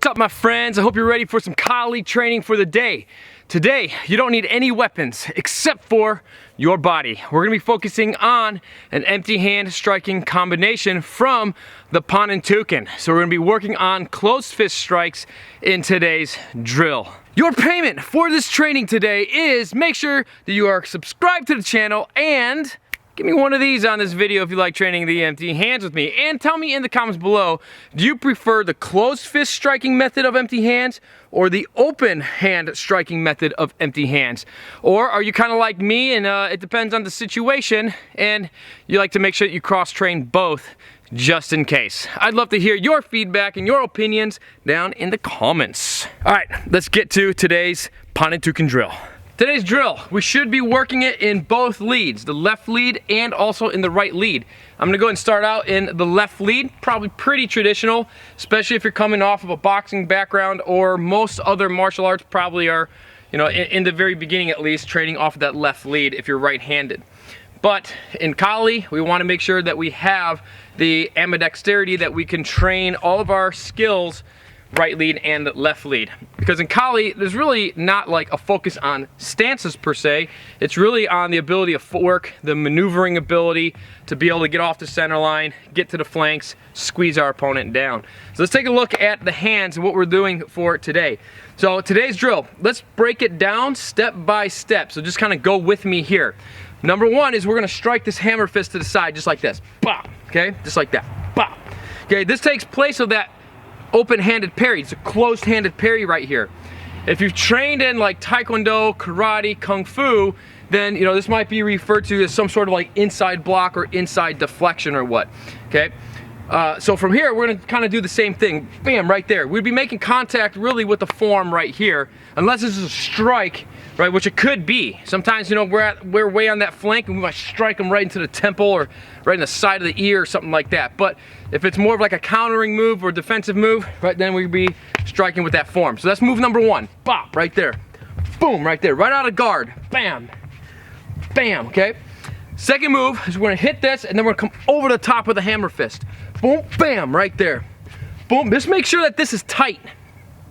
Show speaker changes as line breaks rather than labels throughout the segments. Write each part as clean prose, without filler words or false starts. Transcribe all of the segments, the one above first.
What's up, my friends? I hope you're ready for some collie training for the day. Today, you don't need any weapons except for your body. We're gonna be focusing on an empty hand striking combination from the Panantukan. So we're gonna be working on closed fist strikes in today's drill. Your payment for this training today is make sure that you are subscribed to the channel and give me one of these on this video if you like training the empty hands with me. And tell me in the comments below, do you prefer the closed fist striking method of empty hands or the open hand striking method of empty hands? Or are you kind of like me and it depends on the situation and you like to make sure that you cross train both just in case? I'd love to hear your feedback and your opinions down in the comments. All right, let's get to today's Panantukan drill. Today's drill, we should be working it in both leads, the left lead and also in the right lead. I'm gonna go ahead and start out in the left lead, probably pretty traditional, especially if you're coming off of a boxing background, or most other martial arts probably are, you know, in the very beginning at least, training off of that left lead if you're right-handed. But in collie, we wanna make sure that we have the ambidexterity that we can train all of our skills right lead and left lead. Because in collie, there's really not like a focus on stances per se. It's really on the ability of footwork, the maneuvering ability to be able to get off the center line, get to the flanks, squeeze our opponent down. So let's take a look at the hands and what we're doing for today. So today's drill, let's break it down step by step. So just kind of go with me here. Number one is we're gonna strike this hammer fist to the side just like this. Bop, okay? Just like that. Bop. Okay, this takes place of that open-handed parry. It's a closed-handed parry right here. If you've trained in like Taekwondo, Karate, Kung Fu, then you know this might be referred to as some sort of like inside block or inside deflection or what, okay? So from here, we're gonna kind of do the same thing. Bam, right there. We'd be making contact really with the form right here, unless this is a strike, right, which it could be. Sometimes, you know, we're way on that flank and we might strike them right into the temple or right in the side of the ear or something like that. But if it's more of like a countering move or defensive move, right, then we'd be striking with that form. So that's move number one. Bop, right there. Boom, right there, right out of guard. Bam, bam, okay? Second move is we're gonna hit this and then we're gonna come over the top with a hammer fist. Boom, bam, right there. Boom, just make sure that this is tight.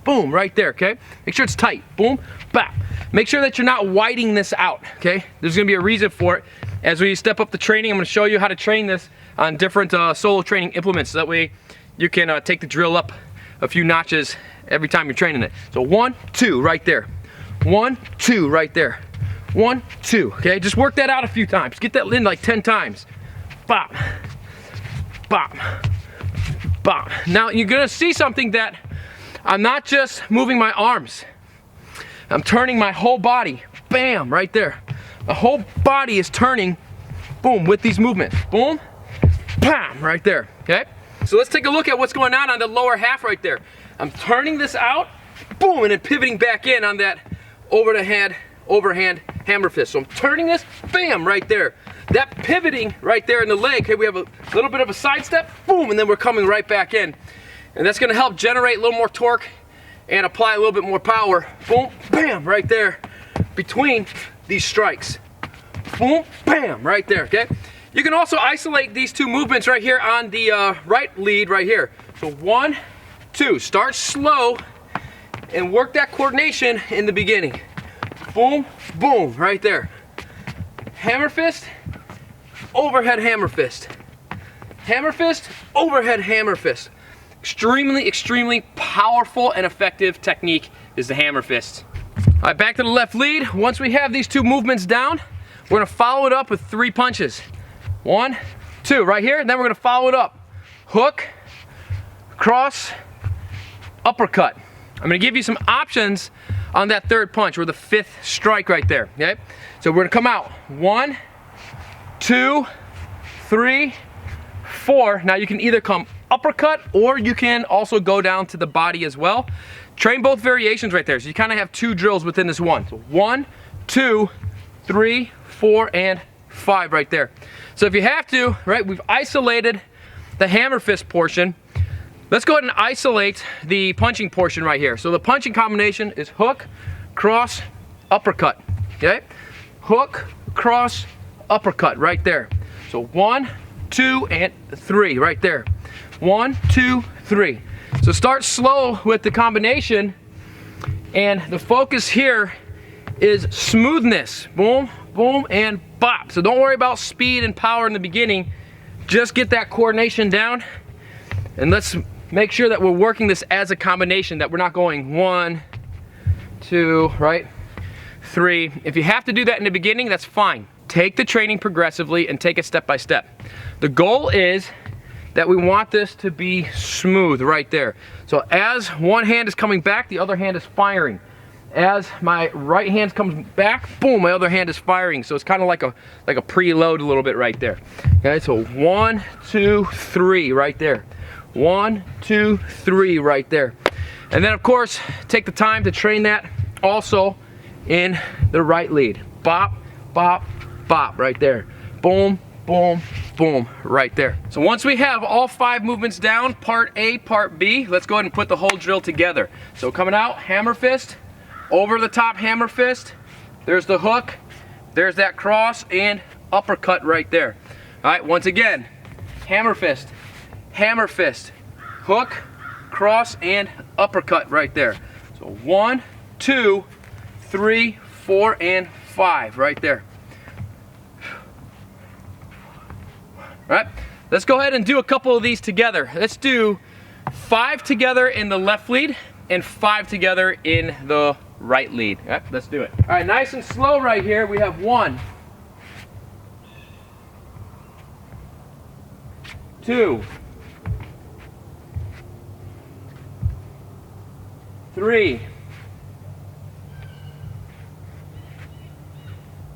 Boom, right there, okay? Make sure it's tight. Boom, bam. Make sure that you're not widening this out, okay? There's gonna be a reason for it. As we step up the training, I'm gonna show you how to train this on different solo training implements. So that way you can take the drill up a few notches every time you're training it. So 1, 2, right there. 1, 2, right there. 1, 2, okay? Just work that out a few times. Get that in like 10 times. Bop, bop, bop. Now you're gonna see something that I'm not just moving my arms. I'm turning my whole body. Bam, right there. The whole body is turning, boom, with these movements. Boom, bam, right there, okay? So let's take a look at what's going on the lower half right there. I'm turning this out, boom, and then pivoting back in on that overhand hammer fist. So I'm turning this, bam, right there. That pivoting right there in the leg, okay, we have a little bit of a side step, boom, and then we're coming right back in. And that's gonna help generate a little more torque and apply a little bit more power. Boom, bam, right there between these strikes. Boom, bam, right there, okay? You can also isolate these two movements right here on the right lead right here. So 1, 2, start slow and work that coordination in the beginning. Boom, boom, right there. Hammer fist, overhead hammer fist. Hammer fist, overhead hammer fist. Extremely, extremely powerful and effective technique is the hammer fist. All right, back to the left lead. Once we have these two movements down, we're gonna follow it up with 3 punches. 1, 2, right here, and then we're gonna follow it up. Hook, cross, uppercut. I'm gonna give you some options on that third punch, or the 5th strike right there, okay? So we're gonna come out, 1, 2, 3, 4. Now you can either come uppercut or you can also go down to the body as well. Train both variations right there. So you kind of have 2 drills within this one. So 1, 2, 3, 4, and 5 right there. So if you have to, right, we've isolated the hammer fist portion. Let's go ahead and isolate the punching portion right here. So the punching combination is hook, cross, uppercut, okay? Hook, cross, uppercut right there. So 1, 2, and 3 right there. 1, 2, 3. So start slow with the combination, and the focus here is smoothness. Boom, boom, and bop. So don't worry about speed and power in the beginning. Just get that coordination down, and let's make sure that we're working this as a combination, that we're not going 1, 2, right? 3. If you have to do that in the beginning, that's fine. Take the training progressively and take it step by step. The goal is that we want this to be smooth right there. So as one hand is coming back, the other hand is firing. As my right hand comes back, boom, my other hand is firing. So it's kind of like a preload a little bit right there. Okay, so 1, 2, 3 right there. 1, 2, 3 right there. And then of course, take the time to train that also in the right lead. Bop, bop, bop right there. Boom, boom, boom right there. So once we have all 5 movements down, part A, part B, let's go ahead and put the whole drill together. So coming out, hammer fist, over the top hammer fist, there's the hook, there's that cross, and uppercut right there. All right, once again, hammer fist, hook, cross, and uppercut right there. So 1, 2, 3, 4, and 5 right there. All right, let's go ahead and do a couple of these together. Let's do 5 together in the left lead and 5 together in the right lead. All right, let's do it. All right, nice and slow right here. We have 1, 2, 3,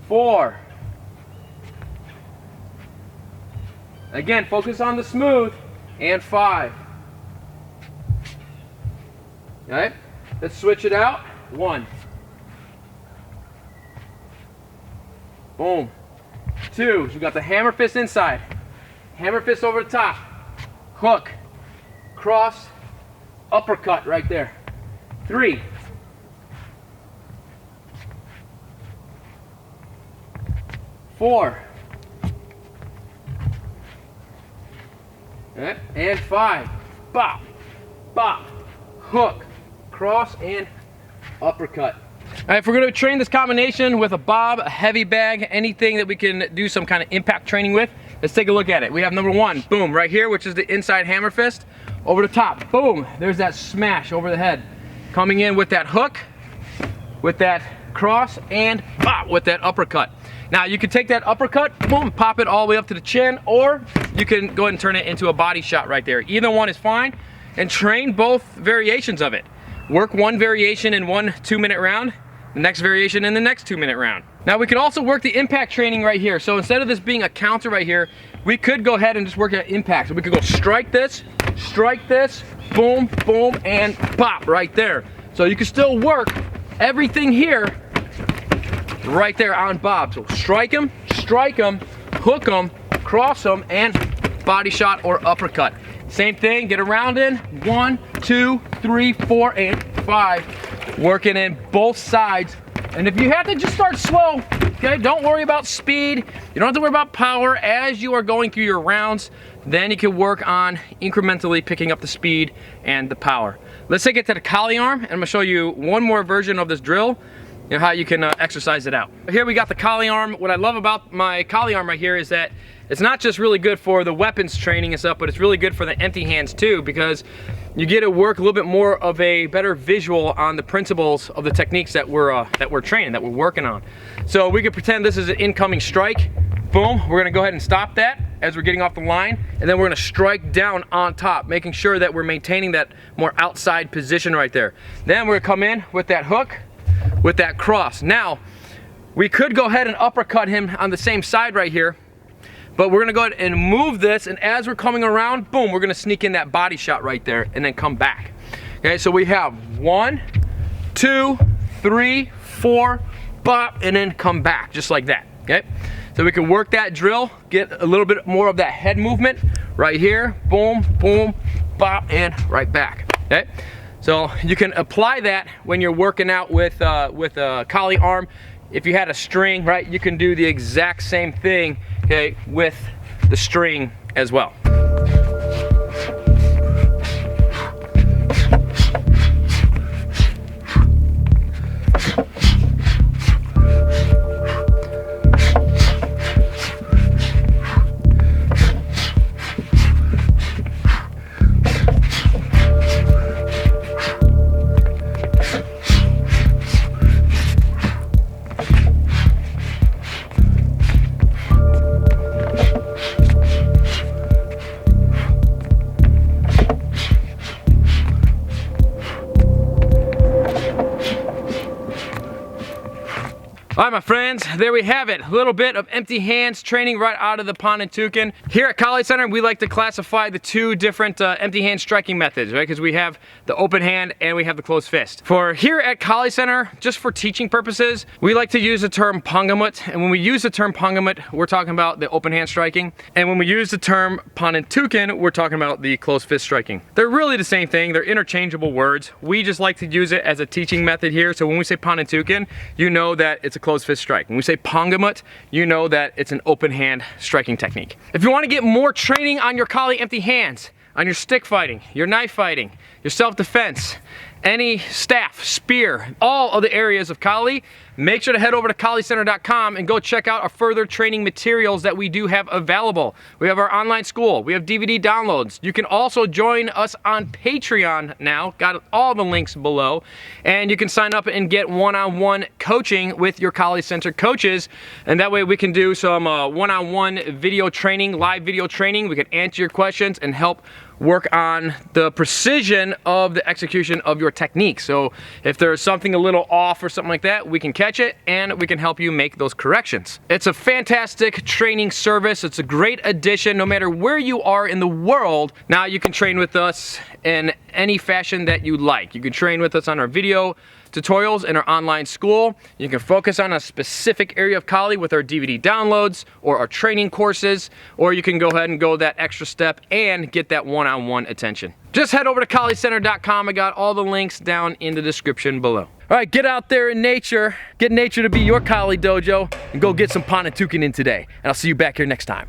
4. Again, focus on the smooth. And 5. All right, let's switch it out. 1. Boom. 2. So we got the hammer fist inside. Hammer fist over the top. Hook. Cross. Uppercut right there. 3. 4. Right, and 5. Bop, bop, hook, cross, and uppercut. All right, if we're gonna train this combination with a bob, a heavy bag, anything that we can do some kind of impact training with, let's take a look at it. We have number 1, boom, right here, which is the inside hammer fist. Over the top, boom, there's that smash over the head. Coming in with that hook, with that cross, and bop, with that uppercut. Now you can take that uppercut, boom, pop it all the way up to the chin, or you can go ahead and turn it into a body shot right there. Either one is fine, and train both variations of it. Work one variation in one 2-minute round, the next variation in the next 2-minute round. Now we can also work the impact training right here. So instead of this being a counter right here, we could go ahead and just work at impact. So we could go strike this, boom, boom, and pop right there. So you can still work everything here right there on bob. So strike them, hook them, cross them, and body shot or uppercut. Same thing, get around in 1, 2, 3, 4, and 5. Working in both sides. And if you have to just start slow, okay, don't worry about speed. You don't have to worry about power as you are going through your rounds. Then you can work on incrementally picking up the speed and the power. Let's take it to the collie arm, and I'm gonna show you one more version of this drill, you know, how you can exercise it out. Here we got the collie arm. What I love about my collie arm right here is that it's not just really good for the weapons training and stuff, but it's really good for the empty hands too, because you get to work a little bit more of a better visual on the principles of the techniques that we're training, that we're working on. So we could pretend this is an incoming strike. Boom, we're gonna go ahead and stop that as we're getting off the line, and then we're gonna strike down on top, making sure that we're maintaining that more outside position right there. Then we're gonna come in with that hook, with that cross. Now, we could go ahead and uppercut him on the same side right here, but we're gonna go ahead and move this, and as we're coming around, boom, we're gonna sneak in that body shot right there and then come back. Okay, so we have 1, 2, 3, 4, bop, and then come back, just like that, okay? So we can work that drill, get a little bit more of that head movement right here, boom, boom, bop, and right back, okay? So you can apply that when you're working out with a collie arm. If you had a string, right, you can do the exact same thing, okay, with the string as well. All right, my friends, there we have it. A little bit of empty hands training right out of the Panantukan. Here at Kali Center, we like to classify the two different empty hand striking methods, right? Because we have the open hand and we have the closed fist. For here at Kali Center, just for teaching purposes, we like to use the term pangamut. And when we use the term pangamut, we're talking about the open hand striking. And when we use the term Panantukan, we're talking about the closed fist striking. They're really the same thing. They're interchangeable words. We just like to use it as a teaching method here. So when we say Panantukan, you know that it's a closed fist strike. When we say pangamut, you know that it's an open hand striking technique. If you want to get more training on your Kali empty hands, on your stick fighting, your knife fighting, your self-defense, any staff, spear, all of the areas of Kali, make sure to head over to KaliCenter.com and go check out our further training materials that we do have available. We have our online school, we have DVD downloads. You can also join us on Patreon now, got all the links below, and you can sign up and get one-on-one coaching with your Kali Center coaches, and that way we can do some one-on-one video training, live video training. We can answer your questions and help work on the precision of the execution of your technique. So if there's something a little off or something like that, we can catch it and we can help you make those corrections. It's a fantastic training service. It's a great addition no matter where you are in the world. Now you can train with us in any fashion that you like. You can train with us on our video tutorials in our online school. You can focus on a specific area of Kali with our DVD downloads or our training courses, or you can go ahead and go that extra step and get that one-on-one attention. Just head over to KaliCenter.com. I got all the links down in the description below. All right, get out there in nature, get nature to be your Kali dojo, and go get some Panantukan in today. And I'll see you back here next time.